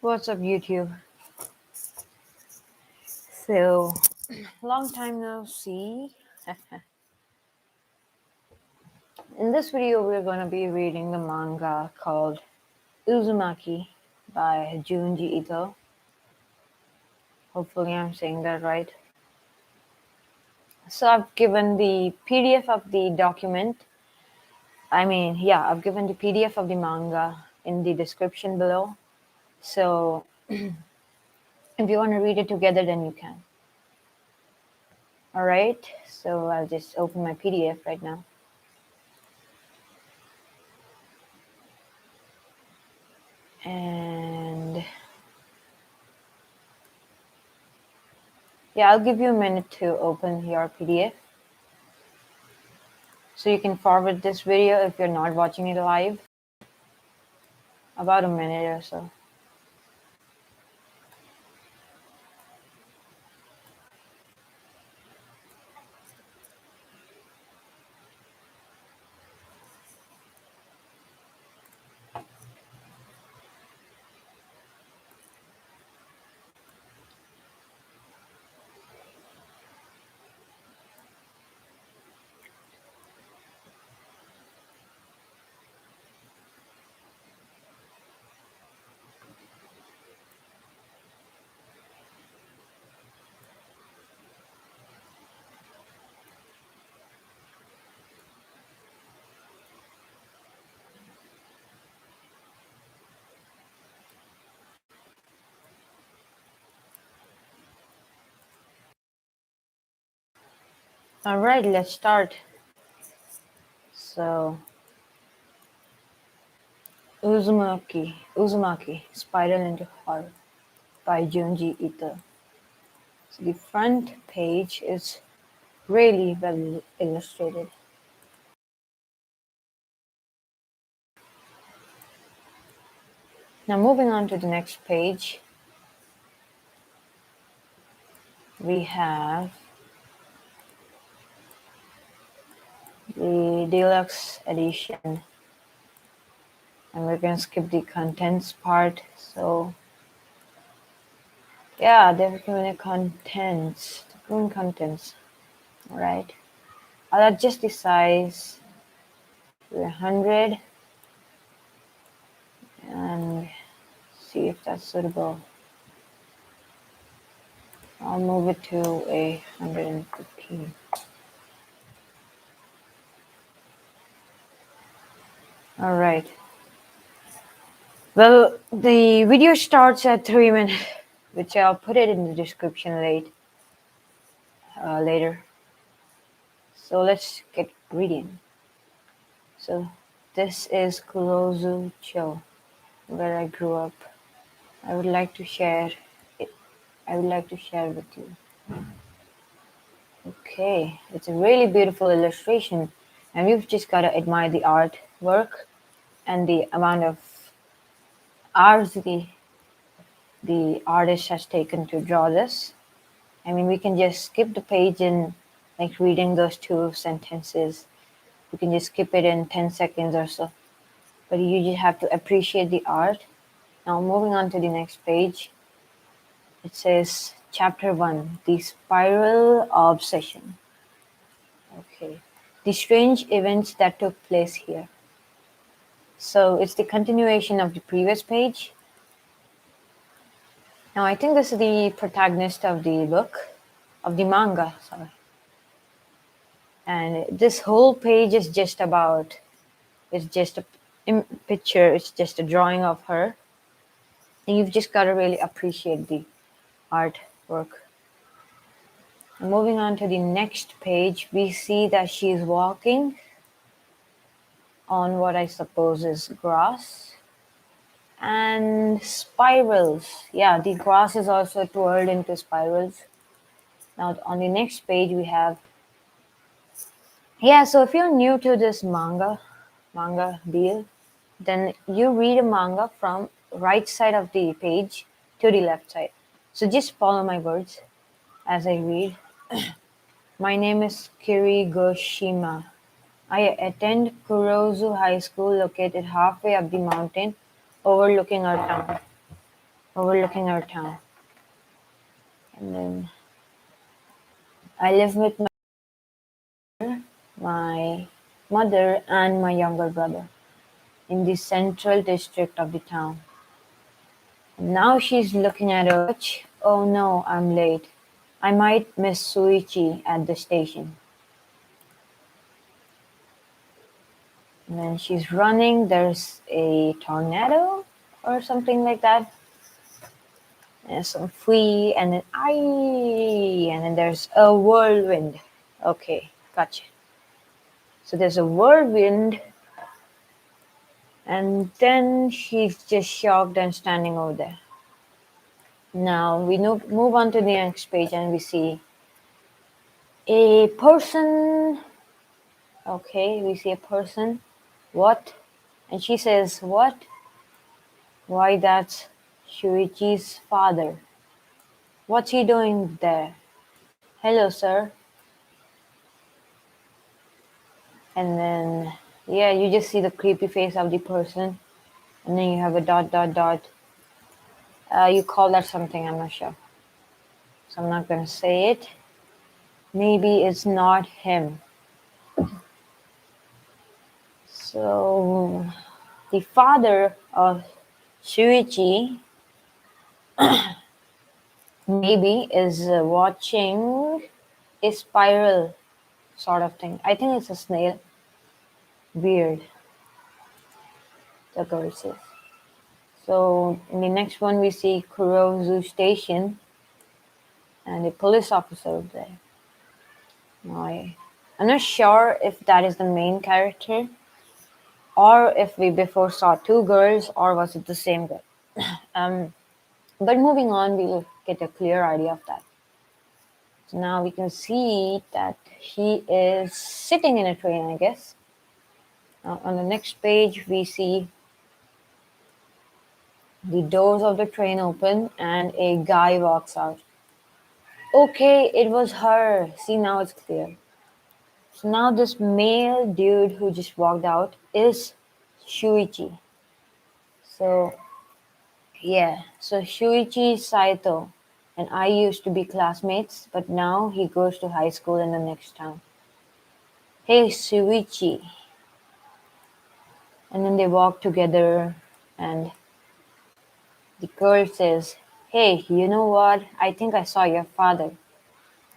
What's up, YouTube? So, long time no see. In this video, we're going to be reading the manga called Uzumaki by Junji Ito. Hopefully, I'm saying that right. So, I've given the PDF of the document. I've given the PDF of the manga in the description below. So, if you want to read it together, then you can. Alright, so I'll just open my PDF right now. And yeah, I'll give you a minute to open your PDF. So you can forward this video if you're not watching it live. About a minute or so. Alright, let's start. So, Uzumaki, Spiral into Horror by Junji Ito. So the front page is really well illustrated. Now moving on to the next page, we have the deluxe edition. And we're going to skip the contents part. So, yeah, they're giving the contents. Alright. I'll adjust the size to 100 and see if that's suitable. I'll move it to 115. Alright. Well, the video starts at 3 minutes, which I'll put it in the description later. So let's get reading. So this is Kurozu-cho, where I grew up. I would like to share with you. Okay, it's a really beautiful illustration, and you've just got to admire the artwork and the amount of hours the artist has taken to draw this. I mean, we can just skip the page in like reading those 2 sentences. We can just skip it in 10 seconds or so. But you just have to appreciate the art. Now moving on to the next page. It says Chapter 1, The Spiral Obsession. Okay. The strange events that took place here. So it's the continuation of the previous page. Now I think this is the protagonist of the book, of the manga, sorry. And this whole page is just about, it's just a picture, it's just a drawing of her. And you've just got to really appreciate the artwork. And moving on to the next page, we see that she's walking on what I suppose is grass and spirals. Yeah, the grass is also twirled into spirals. Now on the next page we have, yeah, so if you're new to this manga deal, then you read a manga from right side of the page to the left side. So just follow my words as I read. My name is Kirigoshima. I attend Kurozu High School located halfway up the mountain overlooking our town. overlooking our town. And then I live with my mother and my younger brother in the central district of the town. And now she's looking at her watch. Oh no, I'm late. I might miss Suichi at the station. And then she's running. There's a tornado or something like that. And some free, and then and then there's a whirlwind. Okay, gotcha. So there's a whirlwind, and then she's just shocked and standing over there. Now we move on to the next page, and we see a person. Okay, we see a person. What? And she says, "What? Why, that's Shuichi's father. What's he doing there? Hello, sir." And then, yeah, you just see the creepy face of the person. And then you have a dot, dot, dot. You call that something, I'm not sure. So I'm not going to say it. Maybe it's not him. So the father of Shuichi maybe is watching a spiral sort of thing. I think it's a snail. Weird, the girl says. So in the next one, we see Kurozu Station and a police officer over there. I'm not sure if that is the main character or if we before saw two girls or was it the same girl. But moving on, we'll get a clear idea of that. So now we can see that he is sitting in a train, I guess. On the next page, we see the doors of the train open and a guy walks out. Okay, it was her. See, now it's clear. So now this male dude who just walked out is Shuichi. So yeah, so Shuichi Saito and I used to be classmates, but now he goes to high school in the next town. Hey, Shuichi. And then they walk together, and the girl says, hey, you know what? I think I saw your father.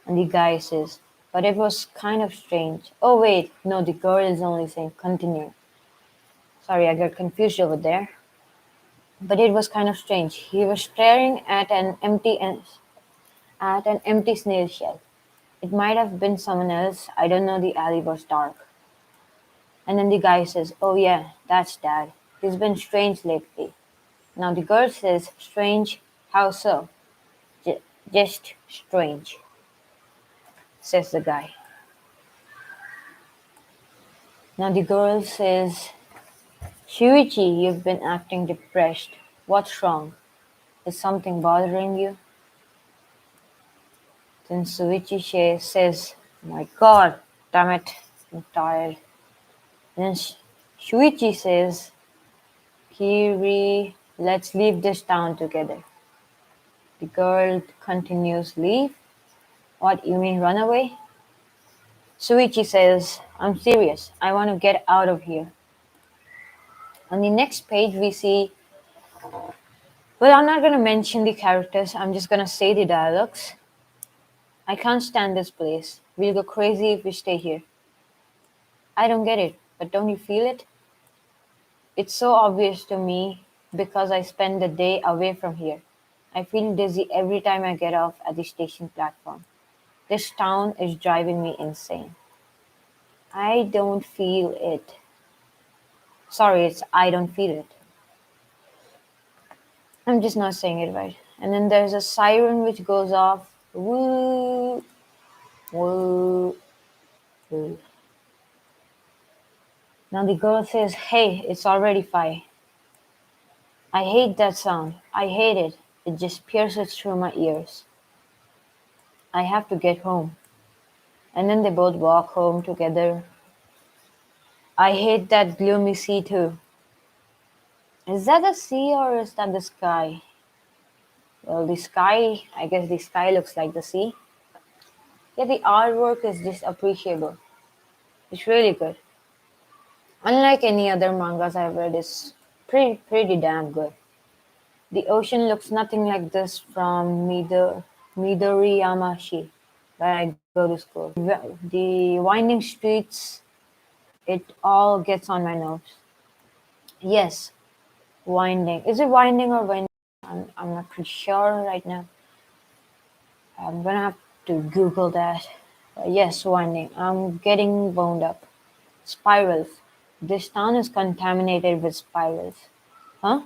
And the guy says, but it was kind of strange. Oh, wait, no, the girl is only saying continue. Sorry, I got confused over there. But it was kind of strange. He was staring at an empty snail shell. It might have been someone else. I don't know. The alley was dark. And then the guy says, "Oh yeah, that's Dad. He's been strange lately." Now the girl says, "Strange? How so?" Just strange," says the guy. Now the girl says, "Shuichi, you've been acting depressed. What's wrong? Is something bothering you?" Then Shuichi says, "My God, damn it, I'm tired." Then Shuichi says, "Kiri, let's leave this town together." The girl continues, "Leave? What, you mean run away?" Shuichi says, "I'm serious. I want to get out of here." On the next page, we see, well, I'm not going to mention the characters. I'm just going to say the dialogues. "I can't stand this place. We'll go crazy if we stay here." "I don't get it, but don't you feel it? It's so obvious to me because I spend the day away from here. I feel dizzy every time I get off at the station platform. This town is driving me insane." I don't feel it. Sorry, it's I don't feel it. I'm just not saying it right. And then there's a siren which goes off. Woo, woo, woo. Now the girl says, "Hey, it's already 5. I hate that sound. I hate it. It just pierces through my ears. I have to get home." And then they both walk home together. I hate that gloomy sea too. Is that the sea or is that the sky? Well, the sky, I guess the sky looks like the sea. Yeah, the artwork is just appreciable. It's really good. Unlike any other mangas I've read, it's pretty damn good. The ocean looks nothing like this from Midoriyamashi, where I go to school. The winding streets, it all gets on my nerves. Yes, winding. Is it winding or winding? I'm not pretty sure right now. I'm gonna have to Google that. Yes, winding. I'm getting wound up. Spirals. This town is contaminated with spirals. Huh?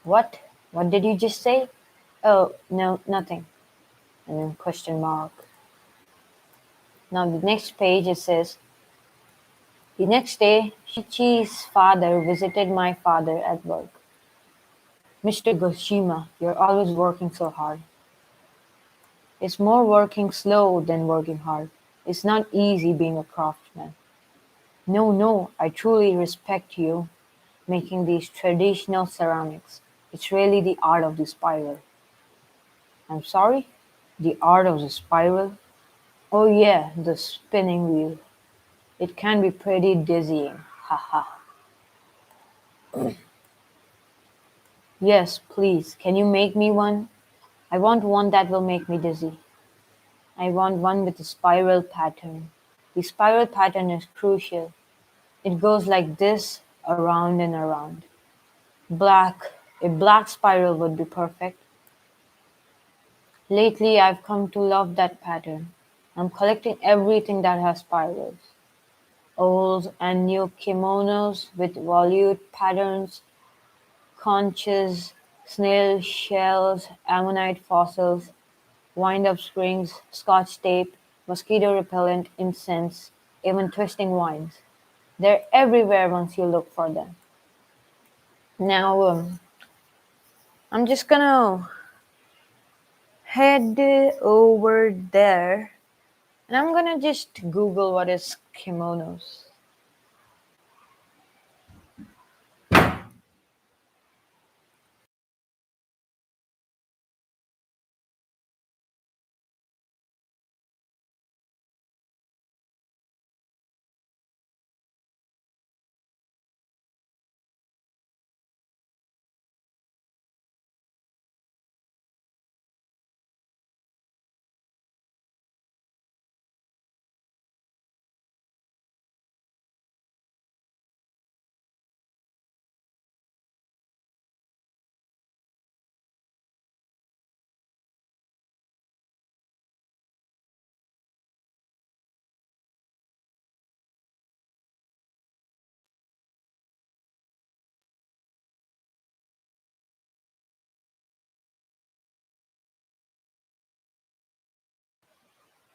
What? What did you just say? Oh, no, nothing. And then question mark. Now the next page it says, the next day, Shichi's father visited my father at work. Mr. Goshima, you're always working so hard. It's more working slow than working hard. It's not easy being a craftsman. No, no, I truly respect you making these traditional ceramics. It's really the art of the spiral. I'm sorry? The art of the spiral? Oh yeah, the spinning wheel. It can be pretty dizzying. Haha. Yes, please, can you make me one? I want one that will make me dizzy. I want one with a spiral pattern. The spiral pattern is crucial. It goes like this, around and around. Black. A black spiral would be perfect. Lately, I've come to love that pattern. I'm collecting everything that has spirals. Old and new kimonos with volute patterns, conches, snail shells, ammonite fossils, wind-up springs, scotch tape, mosquito repellent, incense, even twisting wines. They're everywhere once you look for them. Now, I'm just gonna head over there and I'm gonna just Google what is kimonos.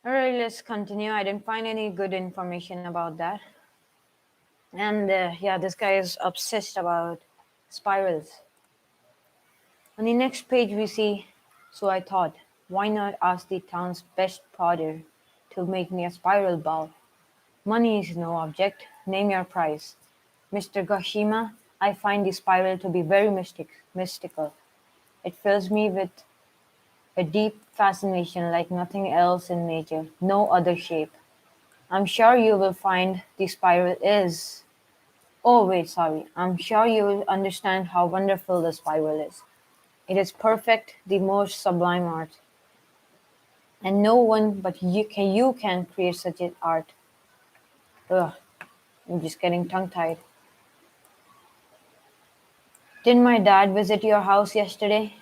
Alright, let's continue. I didn't find any good information about that. And yeah, this guy is obsessed about spirals. On the next page, we see, so I thought, why not ask the town's best potter to make me a spiral ball? Money is no object. Name your price. Mr. Goshima, I find the spiral to be very mystical. It fills me with a deep fascination like nothing else in nature, no other shape. I'm sure you will find the spiral is. Oh, wait, sorry. I'm sure you will understand how wonderful the spiral is. It is perfect, the most sublime art. And no one but you can create such an art. Ugh, I'm just getting tongue-tied. Didn't my dad visit your house yesterday?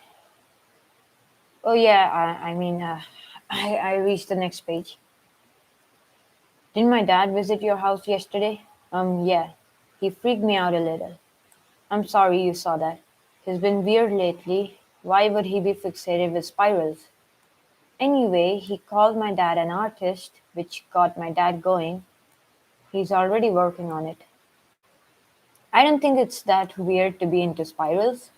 Oh yeah, I reached the next page. Didn't my dad visit your house yesterday? Yeah. He freaked me out a little. I'm sorry you saw that. He's been weird lately. Why would he be fixated with spirals? Anyway, he called my dad an artist, which got my dad going. He's already working on it. I don't think it's that weird to be into spirals.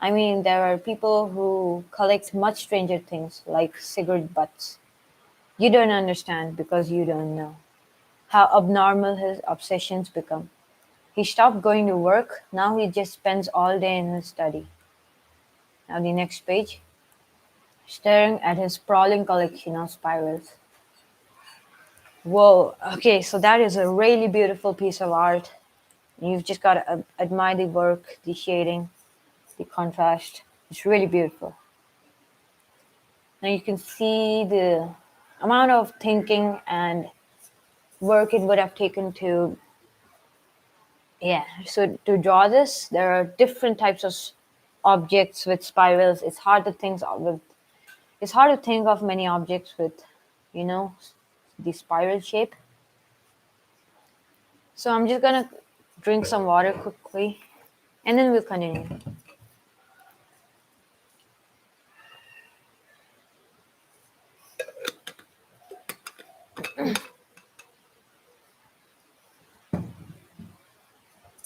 I mean, there are people who collect much stranger things, like cigarette butts. You don't understand because you don't know how abnormal his obsessions become. He stopped going to work, now he just spends all day in his study. Now, the next page. staring at his sprawling collection of spirals. Whoa, okay, so that is a really beautiful piece of art. You've just got to admire the work, the shading, the contrast. It's really beautiful. Now you can see the amount of thinking and work it would have taken to, yeah. So to draw this, there are different types of objects with spirals. It's hard to think of many objects with, you know, the spiral shape. So I'm just gonna drink some water quickly, and then we'll continue.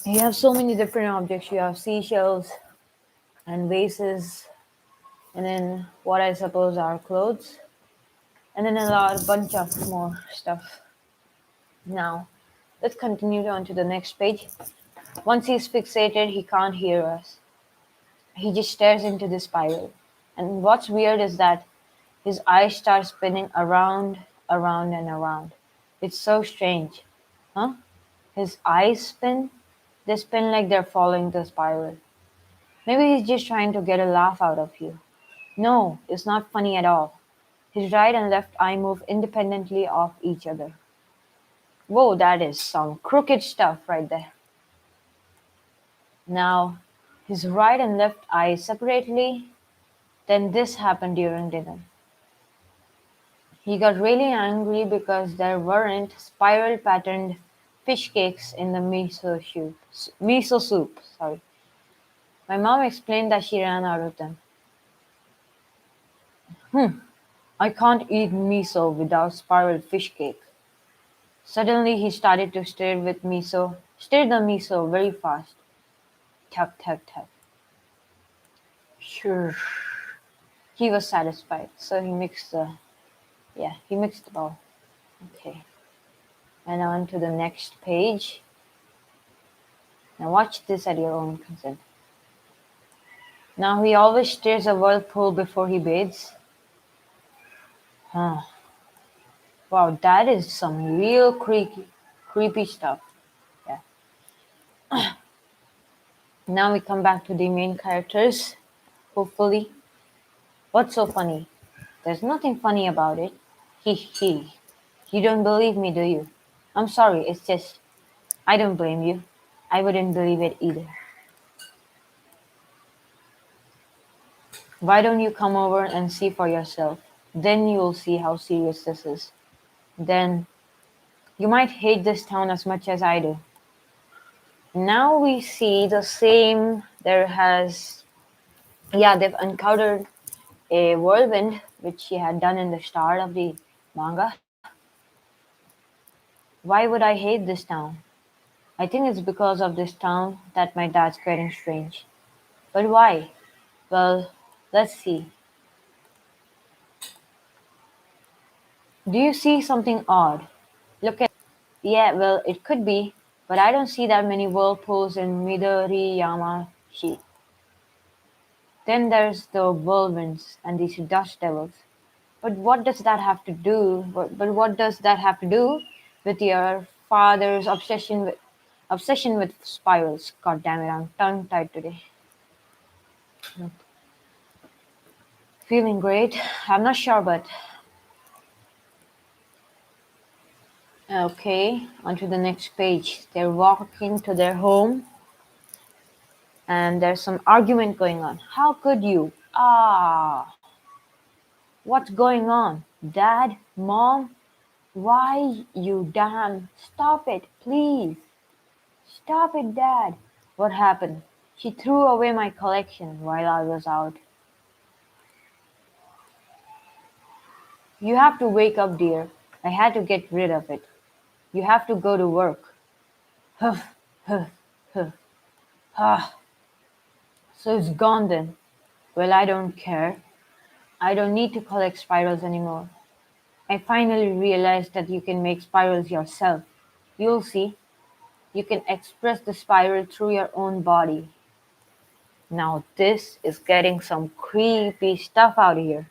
You have so many different objects. You have seashells and vases, and then what I suppose are clothes, and then a bunch of more stuff. Now, let's continue on to the next page. Once he's fixated, he can't hear us. He just stares into the spiral. And what's weird is that his eyes start spinning around, around, and around. It's so strange. Huh? His eyes spin? They spin like they're following the spiral. Maybe he's just trying to get a laugh out of you. No, it's not funny at all. His right and left eye move independently of each other. Whoa, that is some crooked stuff right there. Now, his right and left eye separately, then this happened during dinner. He got really angry because there weren't spiral patterned fish cakes in the miso soup. Miso soup, sorry. My mom explained that she ran out of them. I can't eat miso without spiral fish cake. Suddenly he started to stir the miso very fast. Tap, tap, tap. Sure. He was satisfied, so he mixed the bowl. Okay. And on to the next page. Now watch this at your own consent. Now he always stirs a whirlpool before he bathes. Huh. Wow, that is some real creepy stuff. Yeah. Now we come back to the main characters. Hopefully. What's so funny? There's nothing funny about it. He he. You don't believe me, do you? I'm sorry, it's just I don't blame you. I wouldn't believe it either. Why don't you come over and see for yourself? Then you'll see how serious this is. Then you might hate this town as much as I do. Now we see the same. They've encountered a whirlwind, which she had done in the start of the manga. Why would I hate this town? I think it's because of this town that my dad's getting strange. But why? Well, let's see. Do you see something odd? Look at. Yeah, well, it could be, but I don't see that many whirlpools in Midoriyama-shi. Then there's the whirlwinds and these dust devils. But what does that have to do? But what does that have to do with your father's obsession with spirals? God damn it, I'm tongue tied today. Feeling great? I'm not sure, but okay. On to the next page. They're walking to their home, and there's some argument going on. How could you? What's going on? Dad? Mom? Why, you damn. Stop it, please. Stop it, Dad. What happened? She threw away my collection while I was out. You have to wake up, dear. I had to get rid of it. You have to go to work. Huff, huff, huff. Ah, so it's gone then. Well, I don't care. I don't need to collect spirals anymore. I finally realized that you can make spirals yourself. You'll see. You can express the spiral through your own body. Now this is getting some creepy stuff out here.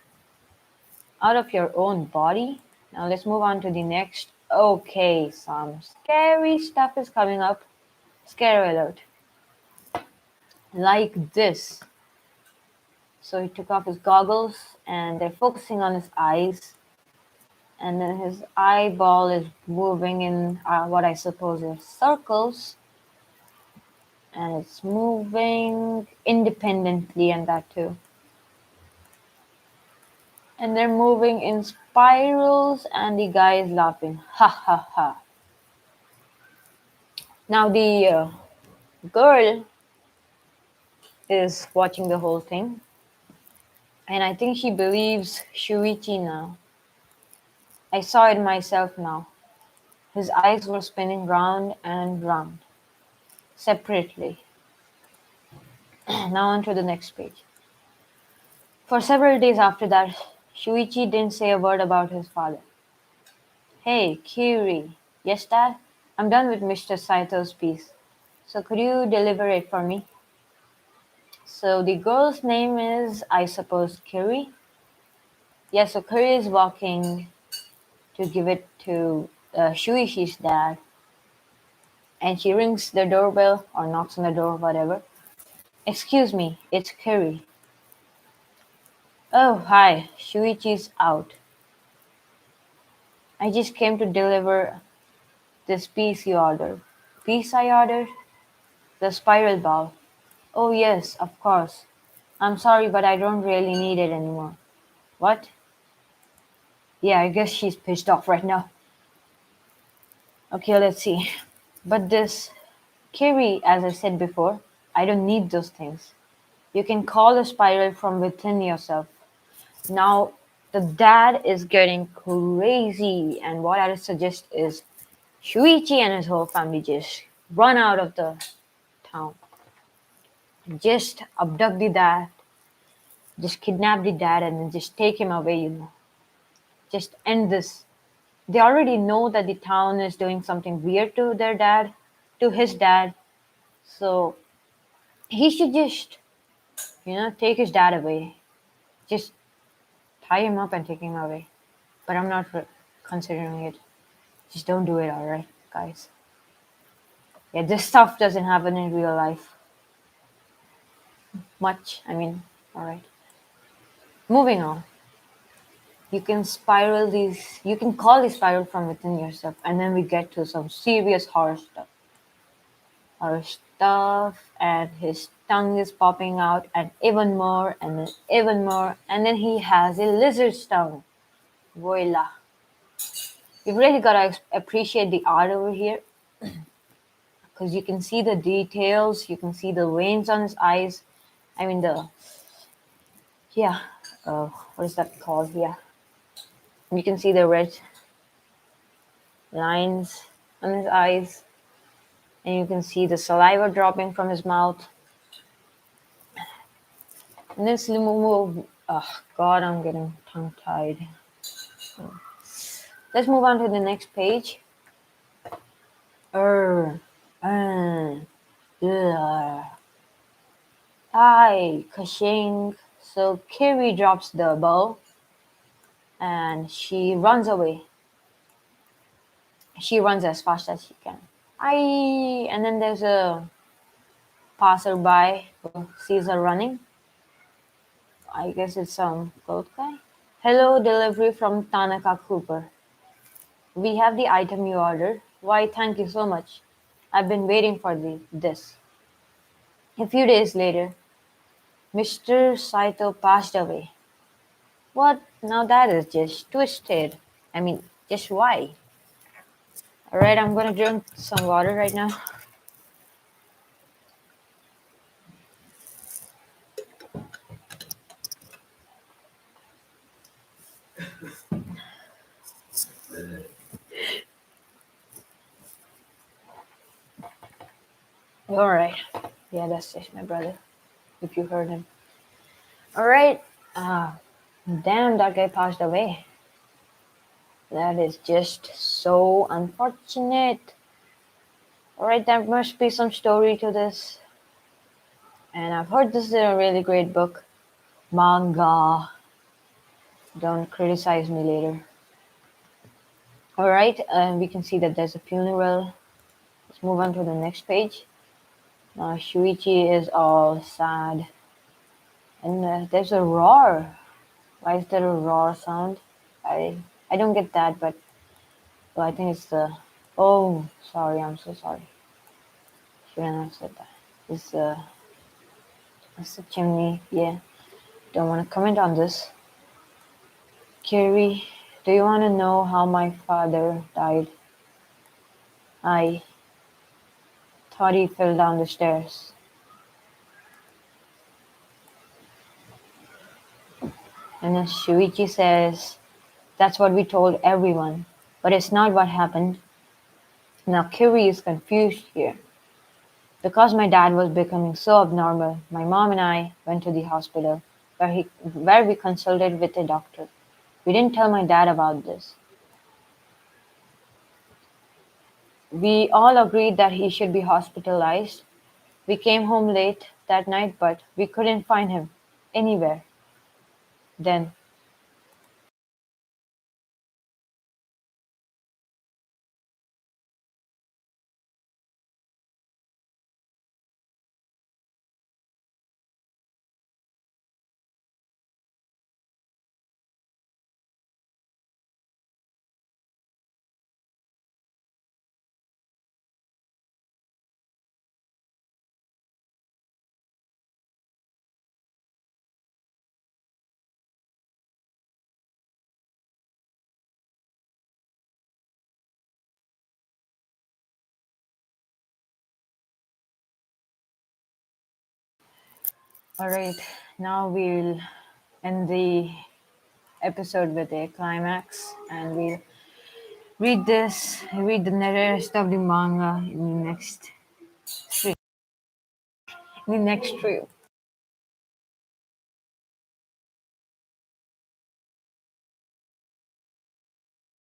out of your own body. Now let's move on to the next. Okay, some scary stuff is coming up. Scary alert. Like this. So he took off his goggles and they're focusing on his eyes. And then his eyeball is moving in what I suppose is circles. And it's moving independently and that too. And they're moving in spirals and the guy is laughing. Ha ha ha. Now the girl is watching the whole thing. And I think she believes Shuichi now. I saw it myself now. His eyes were spinning round and round, separately. Now on to the next page. For several days after that, Shuichi didn't say a word about his father. Hey, Kiri. Yes, Dad? I'm done with Mr. Saito's piece. So could you deliver it for me? So the girl's name is, I suppose, Kiri? Yeah, so Kiri is walking to give it to Shuichi's dad. And she rings the doorbell or knocks on the door, whatever. Excuse me, it's Kiri. Oh, hi, Shuichi's out. I just came to deliver this piece you ordered. Piece I ordered? The spiral ball. Oh, yes, of course. I'm sorry, but I don't really need it anymore. What? Yeah, I guess she's pissed off right now. Okay, let's see. But this Kiri, as I said before, I don't need those things. You can call the spiral from within yourself. Now, the dad is getting crazy, and what I suggest is Shuichi and his whole family just run out of the town. Just abduct the dad, just kidnap the dad, and then just take him away. Just end this. They already know that the town is doing something weird to their dad, to his dad. So he should just, take his dad away. Just tie him up and take him away. But I'm not considering it. Just don't do it, alright, guys. Yeah, this stuff doesn't happen in real life. Much, alright. Moving on. You can call the spiral from within yourself, and then we get to some serious horror stuff. Horror stuff, and his tongue is popping out, and even more, and then even more, and then he has a lizard's tongue. Voila. You've really got to appreciate the art over here because you can see the details, you can see the veins on his eyes. Yeah, what is that called? Yeah. You can see the red lines on his eyes, and you can see the saliva dropping from his mouth. And this move, oh God, I'm getting tongue-tied. Let's move on to the next page. Hi, Kashing. So Kiri drops the bow and she runs away. She runs as fast as she can. And then there's a passerby who sees her running. I guess it's some goat guy. Hello, delivery from Tanaka Cooper. We have the item you ordered. Why, thank you so much. I've been waiting for this. A few days later, Mr. Saito passed away. What? Now that is just twisted. Just why? Alright, I'm gonna drink some water right now. Alright. Yeah, that's just my brother. If you heard him. Alright. Damn, that guy passed away. That is just so unfortunate. Alright, there must be some story to this. And I've heard this is a really great book. Manga. Don't criticize me later. All right, we can see that there's a funeral. Let's move on to the next page. Now Shuichi is all sad, and there's a roar. Why is there a roar sound? I I don't get that, but well, I think it's the. Oh, sorry, I'm so sorry. Shouldn't have said that. It's a chimney. Yeah, don't want to comment on this. Carrie, do you want to know how my father died? I thought he fell down the stairs. And then Shuichi says, that's what we told everyone, but it's not what happened. Now Kiri is confused here. Because my dad was becoming so abnormal, my mom and I went to the hospital where we consulted with a doctor. We didn't tell my dad about this. We all agreed that he should be hospitalized. We came home late that night, but we couldn't find him anywhere. Then, alright, now we'll end the episode with a climax and we'll read the rest of the manga in the next stream.